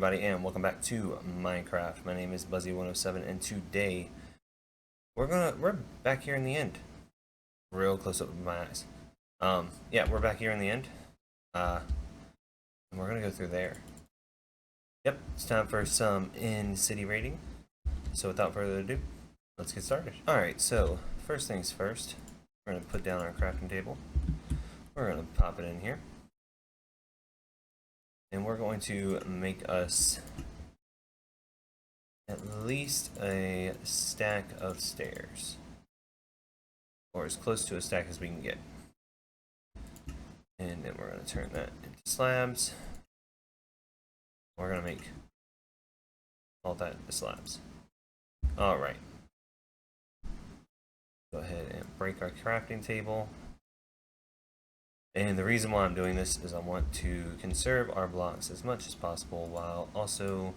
everybody, and welcome back to Minecraft. My name is Buzzy107, and today we're back here in the end. Real close up with my eyes. Yeah, we're back here in the end. And we're gonna go through there. Yep, it's time for some in-city raiding. So without further ado, let's get started. Alright, so first things first, we're gonna put down our crafting table. We're gonna pop it in here. And we're going to make us at least a stack of stairs. Or as close to a stack as we can get. And then we're going to turn that into slabs. We're going to make all that into slabs. Alright. Go ahead and break our crafting table. And the reason why I'm doing this is I want to conserve our blocks as much as possible while also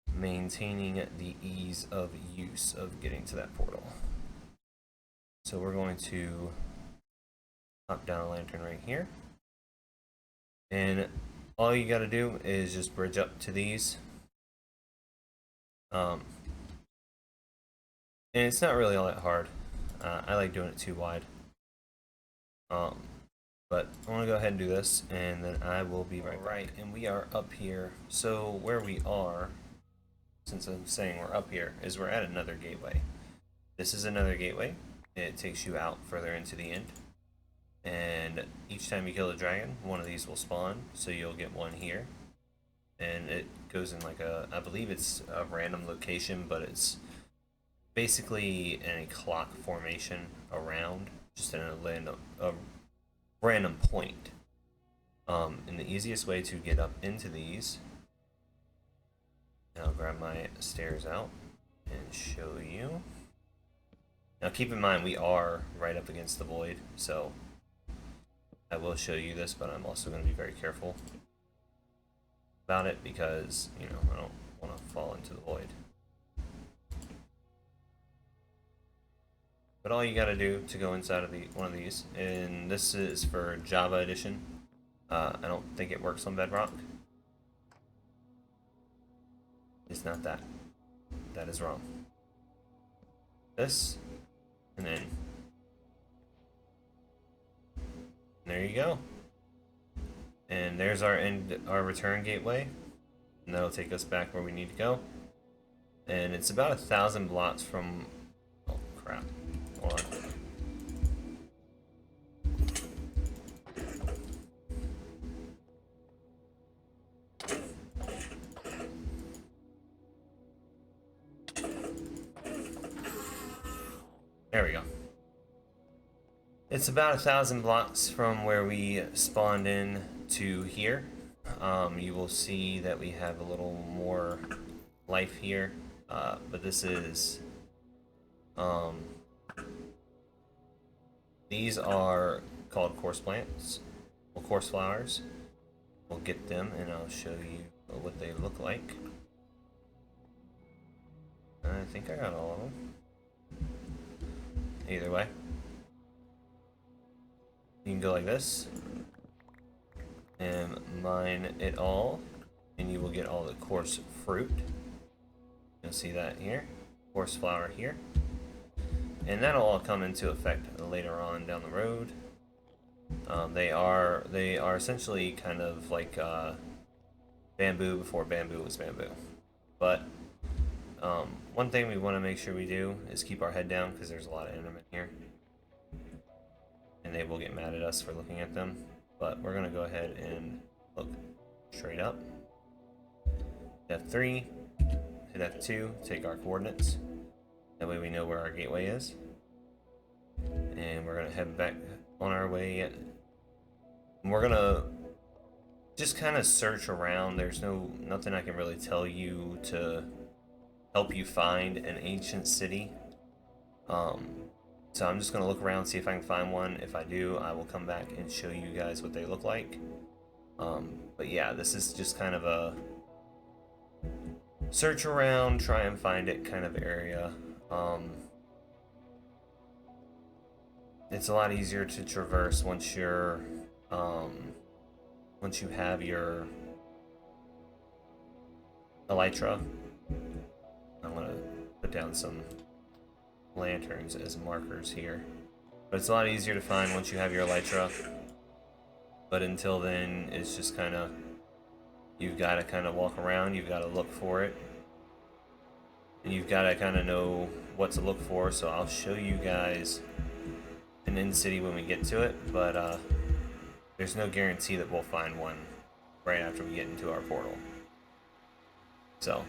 maintaining the ease of use of getting to that portal. So we're going to pop down a lantern right here. And all you gotta do is just bridge up to these. And it's not really all that hard. I like doing it too wide. But I want to go ahead and do this, and then I will be right back. Right, and we are up here. So where we are, since I'm saying we're up here, is we're at another gateway. This is another gateway. It takes you out further into the end. And each time you kill a dragon, one of these will spawn. So you'll get one here. And it goes in like a, I believe it's a random location, but it's basically in a clock formation around, just in a random point. And the easiest way to get up into these, and I'll grab my stairs out and show you. Now keep in mind we are right up against the void, so I will show you this, but I'm also going to be very careful about it because, you know, I don't want to fall into the void. But all you gotta do to go inside of one of these, and this is for Java Edition. I don't think it works on Bedrock. It's not that. That is wrong. This, and then there you go. And there's our return gateway, and that'll take us back where we need to go. And it's about 1,000 blocks from. Oh crap. Hold on. There we go. It's about 1,000 blocks from where we spawned in to here. You will see that we have a little more life here, but this is these are called coarse plants, or coarse flowers. We'll get them and I'll show you what they look like. I think I got all of them. Either way, you can go like this and mine it all, and you will get all the coarse fruit. You'll see that here, coarse flower here. And that'll all come into effect later on down the road. They are essentially kind of like bamboo before bamboo was bamboo. But one thing we want to make sure we do is keep our head down because there's a lot of endermen here, and they will get mad at us for looking at them. But we're gonna go ahead and look straight up. F3, hit F2, take our coordinates. That way we know where our gateway is. And we're gonna head back on our way. We're gonna just kind of search around. There's nothing I can really tell you to help you find an ancient city. So I'm just gonna look around, see if I can find one. If I do, I will come back and show you guys what they look like. But yeah, this is just kind of a search around, try and find it kind of area. It's a lot easier to traverse once you're once you have your elytra. I'm gonna put down some lanterns as markers here. But it's a lot easier to find once you have your elytra. But until then, it's just kind of, you've got to kind of walk around, you've got to look for it. And you've got to kind of know what to look for, so I'll show you guys an end city when we get to it, but there's no guarantee that we'll find one right after we get into our portal. So,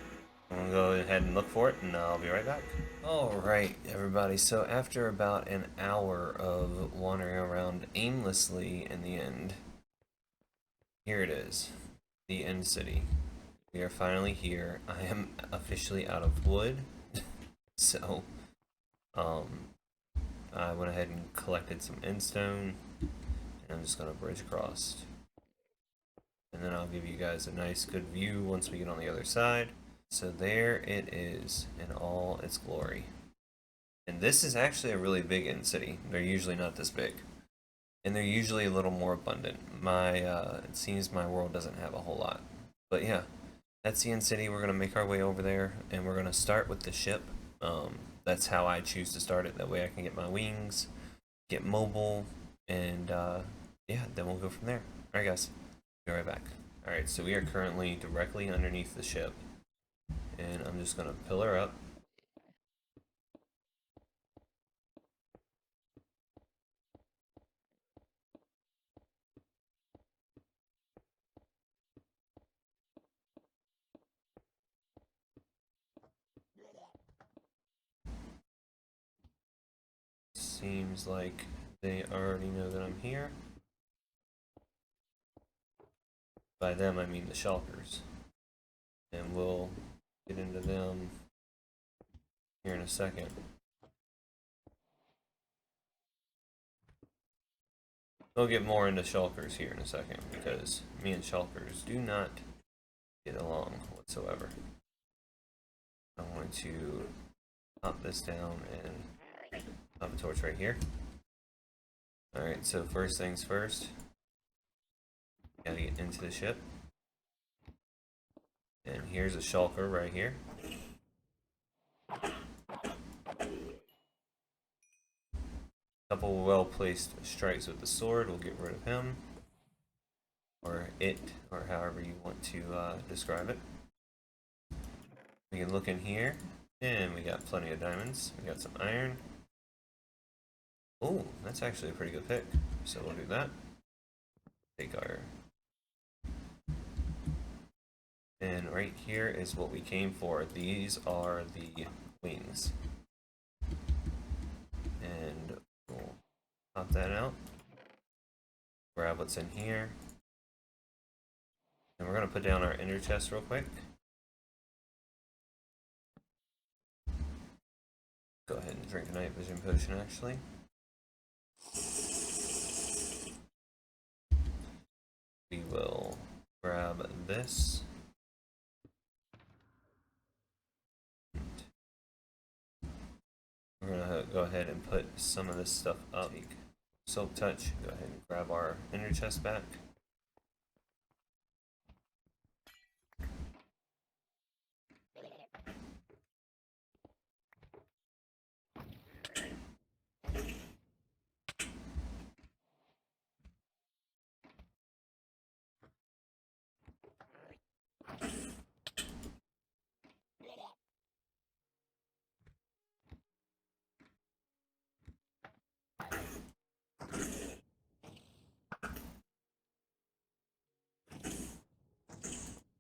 I'm going to go ahead and look for it, and I'll be right back. Alright, everybody, so after about an hour of wandering around aimlessly in the end, here it is, the end city. We are finally here. I am officially out of wood, so I went ahead and collected some endstone, and I'm just gonna bridge across. And then I'll give you guys a nice good view once we get on the other side. So there it is in all its glory. And this is actually a really big end city. They're usually not this big. And they're usually a little more abundant. It seems my world doesn't have a whole lot. But yeah, that's the end city. We're gonna make our way over there, and we're gonna start with the ship. That's how I choose to start it. That way I can get my wings, get mobile, and yeah, then we'll go from there. Alright guys, be right back. Alright, so we are currently directly underneath the ship, and I'm just gonna pillar up. Seems like they already know that I'm here. By them, I mean the shulkers. And we'll get into them here in a second. We'll get more into shulkers here in a second, because me and shulkers do not get along whatsoever. I'm going to pop this down and pop a torch right here. Alright, so first things first. Gotta get into the ship. And here's a shulker right here. Couple well-placed strikes with the sword will get rid of him. Or it, or however you want to describe it. We can look in here, and we got plenty of diamonds. We got some iron. Oh, that's actually a pretty good pick. So we'll do that. Take our... And right here is what we came for. These are the wings. And we'll pop that out. Grab what's in here. And we're going to put down our ender chest real quick. Go ahead and drink a night vision potion, actually. We will grab this. We're gonna go ahead and put some of this stuff up. Silk touch, go ahead and grab our ender chest back.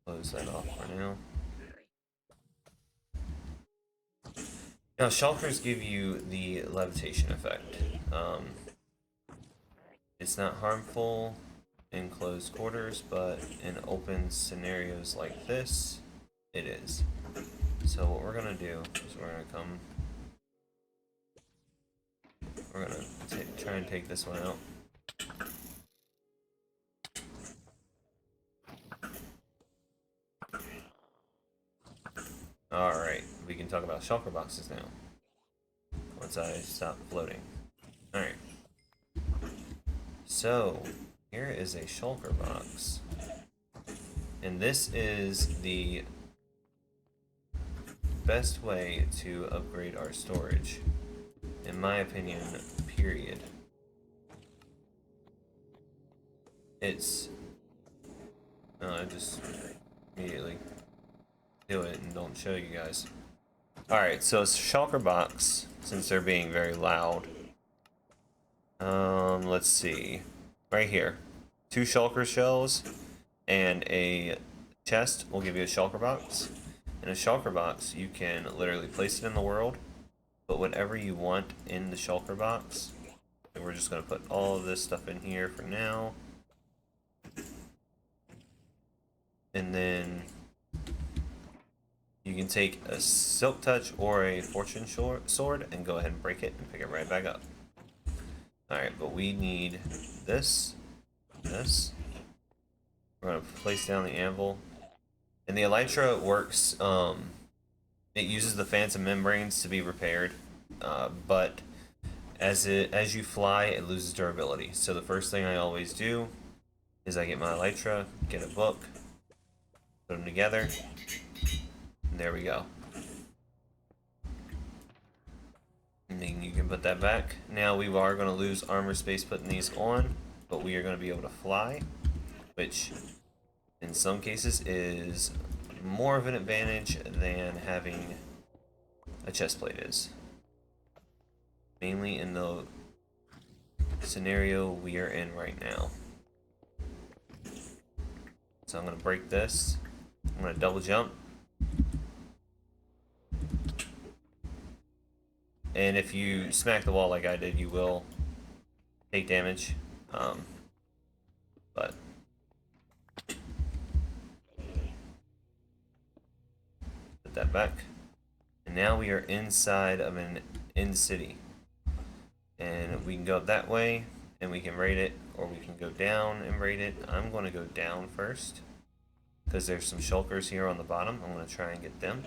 Close that off for now. Now, shulkers give you the levitation effect. It's not harmful in closed quarters, but in open scenarios like this, it is. So what we're gonna do is we're gonna try and take this one out. Alright, we can talk about shulker boxes now. Once I stop floating. Alright. So, here is a shulker box. And this is the best way to upgrade our storage, in my opinion, period. It's I just immediately do it and don't show you guys. Alright, so it's shulker box, since they're being very loud. Let's see. Right here. 2 shulker shells and a chest will give you a shulker box. In a shulker box, you can literally place it in the world, put whatever you want in the shulker box. And we're just going to put all of this stuff in here for now. And then you can take a silk touch or a fortune sword and go ahead and break it and pick it right back up. Alright, but we need this. We're going to place down the anvil. And the elytra works, it uses the phantom membranes to be repaired, but as you fly, it loses durability. So the first thing I always do is I get my elytra, get a book, put them together, and there we go. And then you can put that back. Now we are going to lose armor space putting these on, but we are going to be able to fly, which in some cases is more of an advantage than having a chest plate is. Mainly in the scenario we are in right now. So I'm going to break this. I'm going to double jump. And if you smack the wall like I did, you will take damage. But put that back. And now we are inside of an end city. And we can go that way and we can raid it, or we can go down and raid it. I'm going to go down first because there's some shulkers here on the bottom. I'm going to try and get them.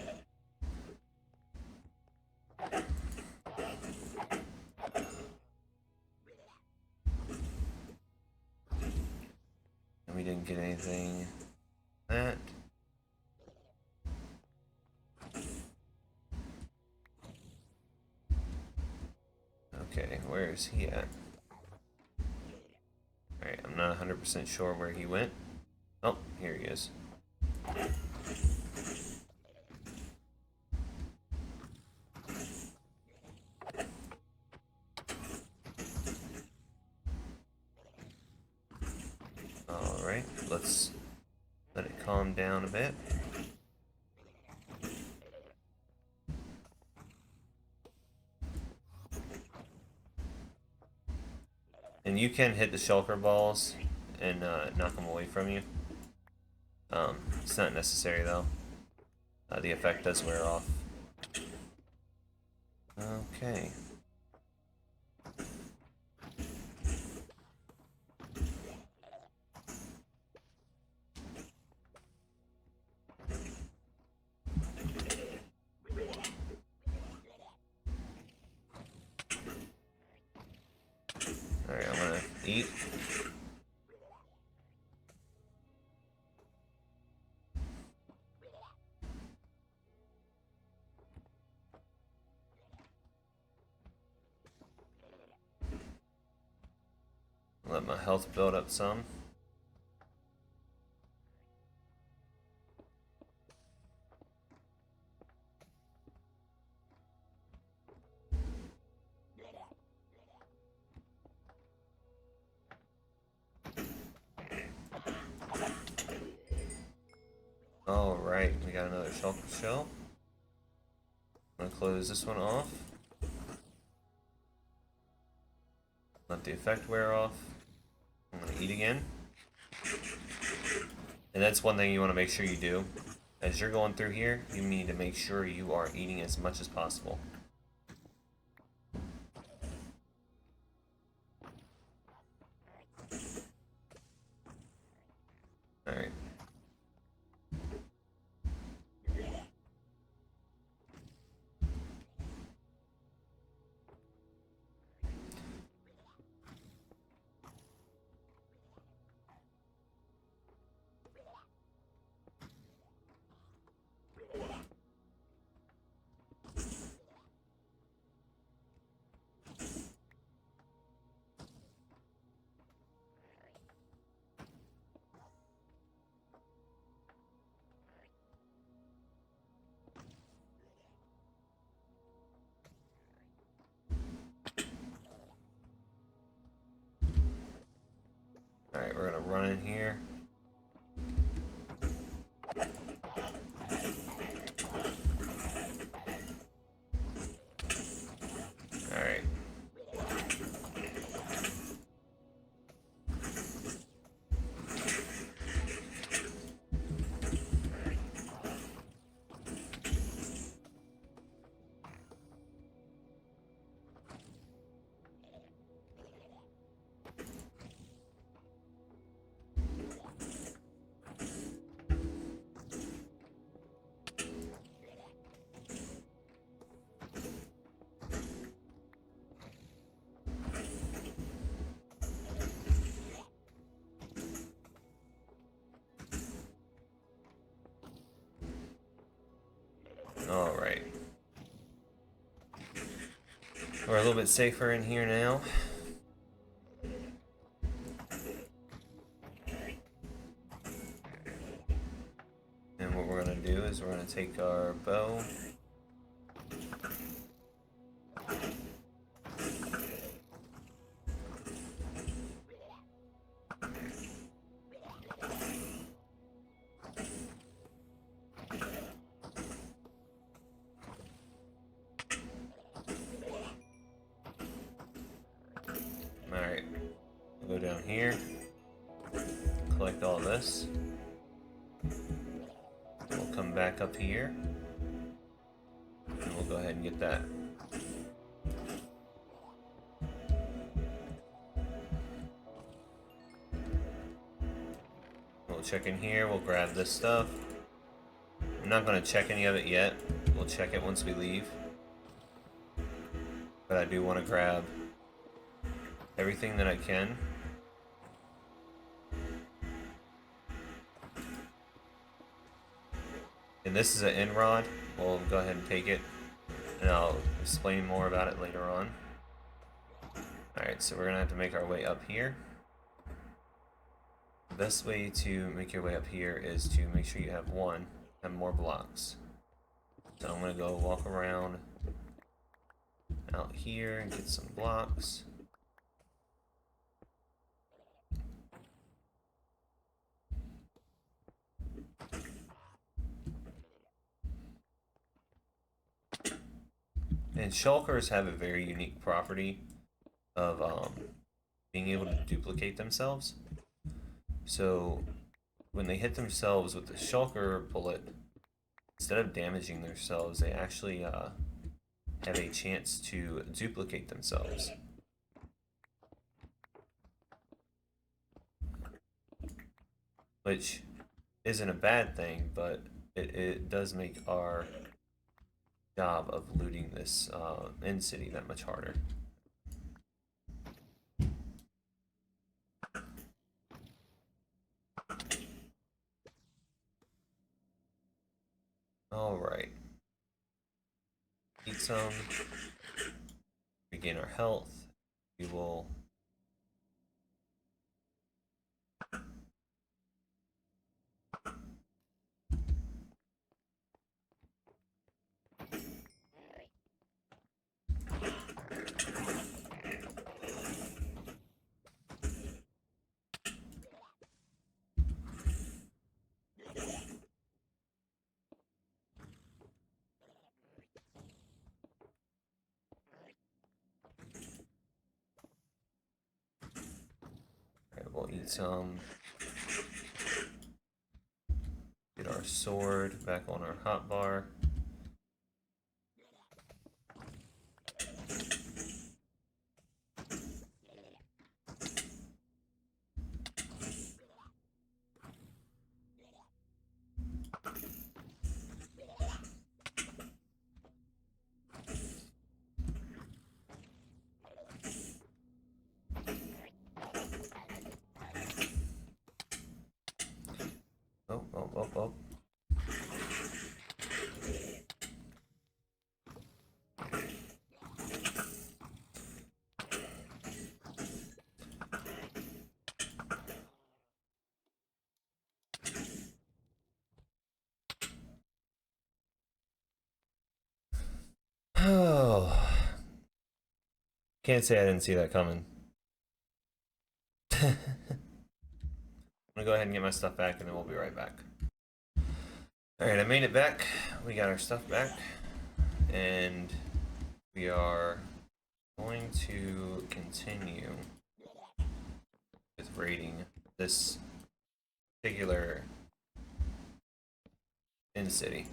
And we didn't get anything. That. Okay, where is he at? Alright, I'm not 100% sure where he went. Oh, here he is. Alright, let's let it calm down a bit. And you can hit the shulker balls and knock them away from you. It's not necessary though. The effect does wear off. Okay. Alright, I'm gonna eat. Let my health build up some. Alright, we got another shulker shell. I'm gonna close this one off. Let the effect wear off. I'm gonna eat again. And that's one thing you want to make sure you do. As you're going through here, you need to make sure you are eating as much as possible. Alright. Alright, we're gonna run in here. Alright. Alright. We're a little bit safer in here now. And what we're going to do is we're going to take our bow. Alright, we'll go down here, collect all this. We'll come back up here, and we'll go ahead and get that. We'll check in here, we'll grab this stuff. I'm not going to check any of it yet, we'll check it once we leave. But I do want to grab everything that I can. And this is an end rod. We'll go ahead and take it, and I'll explain more about it later on. Alright, so we're gonna have to make our way up here. The best way to make your way up here is to make sure you have more blocks. So I'm gonna go walk around out here and get some blocks. And shulkers have a very unique property of being able to duplicate themselves. So when they hit themselves with the shulker bullet, instead of damaging themselves, they actually have a chance to duplicate themselves. Which isn't a bad thing, but it does make our job of looting this end city that much harder. Alright. Eat some. Regain our health. We will... We'll eat some. Get our sword back on our hotbar. Oh. Oh. Can't say I didn't see that coming. gonna go ahead and get my stuff back, and then we'll be right back. Alright, I made it back. We got our stuff back. And we are going to continue with raiding this particular End City.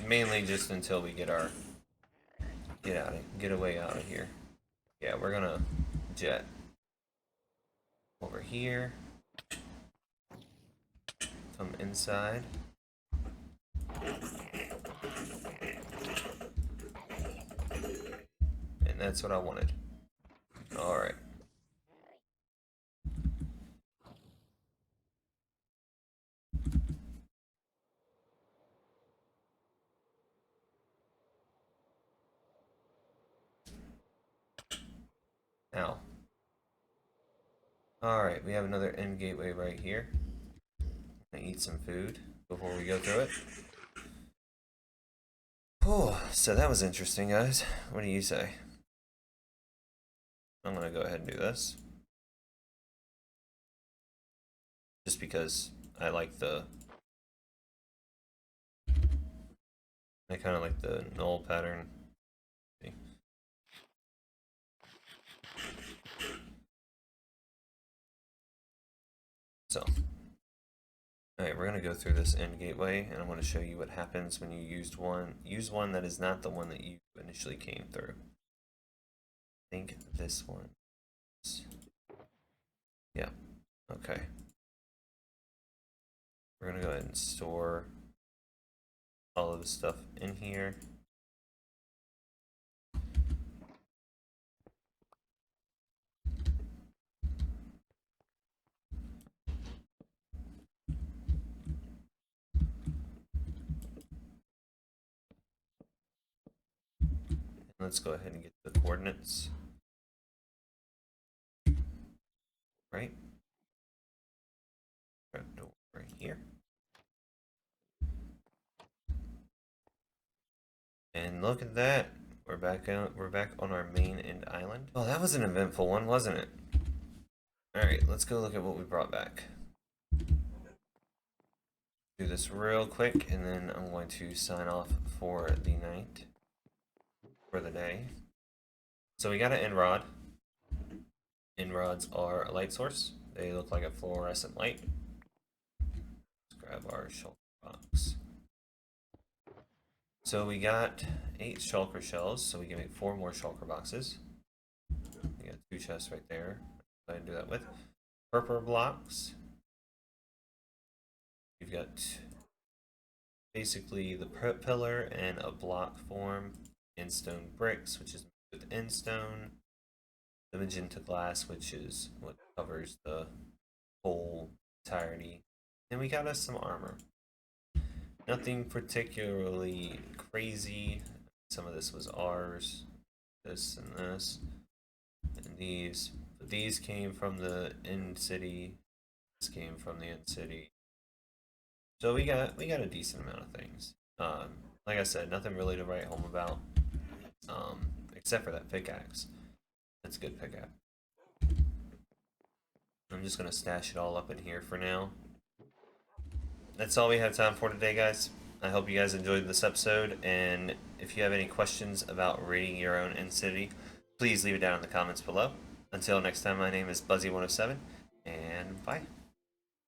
Mainly just until we get our get away out of here. Yeah, we're gonna jet over here, come inside, and that's what I wanted. All right. Now, alright, we have another end gateway right here. I'm gonna eat some food before we go through it. Oh, so that was interesting, guys. What do you say? I'm gonna go ahead and do this. Just because I like the... I kind of like the null pattern. So, alright, we're gonna go through this end gateway, and I'm gonna show you what happens when you use one that is not the one that you initially came through. I think this one. Yeah. Okay. We're gonna go ahead and store all of the stuff in here. Let's go ahead and get the coordinates. Right? Trapdoor right here. And look at that. We're back on our main end island. Well, that was an eventful one, wasn't it? Alright, let's go look at what we brought back. Do this real quick, and then I'm going to sign off for the night. For the day. So we got an end rod. End rods are a light source. They look like a fluorescent light. Let's grab our shulker box. So we got 8 shulker shells, so we can make 4 more shulker boxes. We got 2 chests right there. Go ahead and do that with. Purple blocks. We've got basically the pillar and a block form. Endstone bricks, which is made with endstone. The magenta glass, which is what covers the whole entirety. And we got us some armor. Nothing particularly crazy. Some of this was ours. This and this. And these. But these came from the End City. This came from the End City. So we got a decent amount of things. Like I said, nothing really to write home about. Except for that pickaxe. That's a good pickaxe. I'm just gonna stash it all up in here for now. That's all we have time for today, guys. I hope you guys enjoyed this episode, and if you have any questions about raiding your own End City, please leave it down in the comments below. Until next time, my name is Buzzy107, and bye.